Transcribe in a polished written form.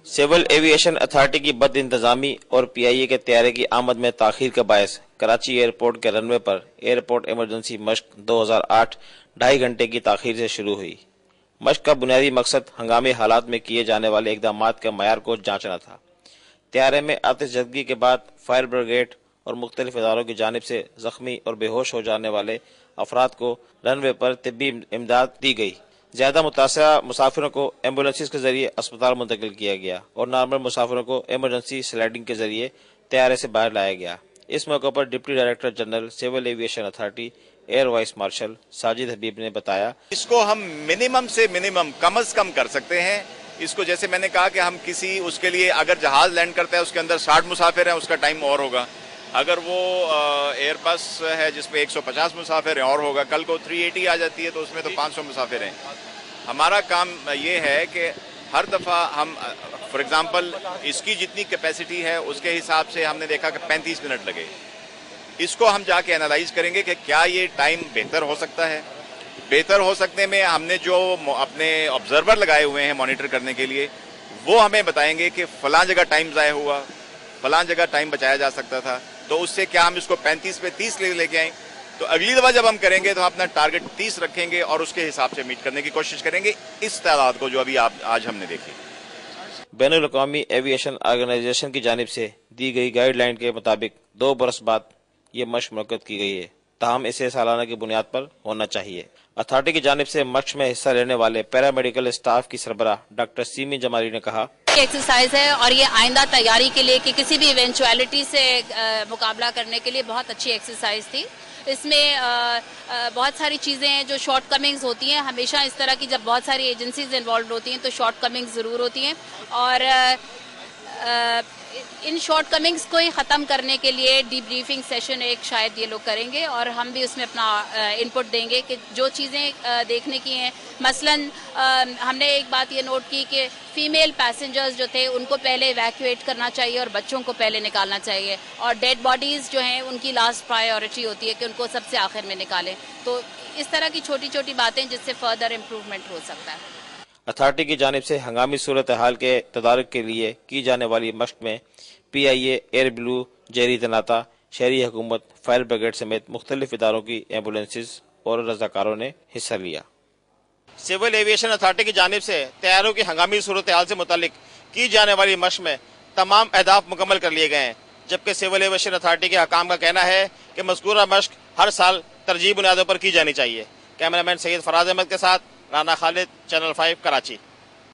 Civil aviation authority की बद इंतजामी और पीआईए के तैयारे की आमद में ताखीर का बायस कराची एयरपोर्ट के रनवे पर एयरपोर्ट इमरजेंसी मश्क 2008 ढाई घंटे की ताखीर से शुरू हुई। मश्क का बुनियादी मकसद हंगामी हालात में किए जाने वाले इकदामात के मयार को जांचना था। तैयारे में आतिशजदगी के बाद फायर ब्रिगेड और मुख्तलिफ इदारों की जानिब से जख्मी और बेहोश हो जाने वाले अफराद को रनवे पर तिब्बी इमदाद दी गई। ज्यादा मुतासरा मुसाफिरों को एम्बुलेंस के जरिए अस्पताल मुंतकिल किया गया और नॉर्मल मुसाफिरों को इमरजेंसी स्लाइडिंग के जरिए तैयारे से बाहर लाया गया। इस मौके पर deputy director general civil aviation authority air vice marshal Sajid Habib ने बताया, इसको हम मिनिमम से मिनिमम कम से कम कर सकते हैं। इसको जैसे मैंने कहा कि हम किसी उसके लिए अगर जहाज लैंड करता है उसके अंदर 60 मुसाफिर हैं, उसका टाइम और होगा। अगर वो एयरबस है जिसमें 150 मुसाफिर हैं और होगा। कल को 380 आ जाती है तो उसमें तो 500 मुसाफिर हैं। हमारा काम ये है कि हर दफ़ा हम फॉर एग्जांपल इसकी जितनी कैपेसिटी है उसके हिसाब से हमने देखा कि 35 मिनट लगे। इसको हम जाके एनालाइज करेंगे कि क्या ये टाइम बेहतर हो सकता है। बेहतर हो सकने में हमने जो अपने ऑब्जर्वर लगाए हुए हैं मॉनिटर करने के लिए, वो हमें बताएंगे कि फलां जगह टाइम ज़ाया हुआ, फलां जगह टाइम बचाया जा सकता था, तो उससे क्या हम इसको 35 पे 30 लेके आए। तो अगली दफ़ा जब हम करेंगे तो हम अपना टारगेट 30 रखेंगे और उसके हिसाब से मीट करने की कोशिश करेंगे इस तादाद को जो अभी आज हमने देखी। बैनुल अक़वामी एविएशन ऑर्गेनाइजेशन की जानिब से दी गई गाइडलाइन के मुताबिक 2 बरस बाद ये मश्क मुनक्कद की गई है, ताहम इसे सालाना की बुनियाद पर होना चाहिए। अथॉरिटी की जानिब से मश्क में हिस्सा लेने वाले पैरामेडिकल स्टाफ की सरबराह डॉक्टर सीमी जमाली ने कहा, एक्सरसाइज है और ये आइंदा तैयारी के लिए कि किसी भी इवेंचुअलिटी से मुकाबला करने के लिए बहुत अच्छी एक्सरसाइज थी। इसमें बहुत सारी चीज़ें हैं जो शॉर्ट कमिंग्स होती हैं। हमेशा इस तरह की जब बहुत सारी एजेंसीज इन्वॉल्व होती हैं तो शॉर्ट कमिंग्स ज़रूर होती हैं और इन शॉर्ट कमिंग्स को ही ख़त्म करने के लिए डीब्रीफिंग सेशन एक शायद ये लोग करेंगे और हम भी उसमें अपना इनपुट देंगे कि जो चीज़ें देखने की हैं। मसलन हमने एक बात ये नोट की कि फीमेल पैसेंजर्स जो थे उनको पहले इवैक्यूएट करना चाहिए और बच्चों को पहले निकालना चाहिए और डेड बॉडीज़ जो हैं उनकी लास्ट प्रायोरिटी होती है कि उनको सबसे आखिर में निकालें। तो इस तरह की छोटी छोटी बातें जिससे फर्दर इम्प्रूवमेंट हो सकता है। अथॉरिटी की जानिब से हंगामी सूरत हाल के तदारुक के लिए की जाने वाली मश्क में पीआईए, एयर ब्लू, जहरी तनाता, शहरी हुकूमत, फायर ब्रिगेड समेत मुख्तलिफ इदारों की एम्बुलेंसेज और रजाकारों ने हिस्सा लिया। सिविल एविएशन अथॉरिटी की जानिब से तैयारों की हंगामी सूरत हाल से मुतालिक की जाने वाली मश्क में तमाम अहदाफ मुकम्मल कर लिए गए हैं, जबकि सिविल एविएशन अथॉरिटी के हकाम का कहना है कि मज़कूरा मश्क हर साल तरजीह बुनियादों पर की जानी चाहिए। कैमरामैन सैयद फराज अहमद के साथ राना खालिद, चैनल 5 कराची।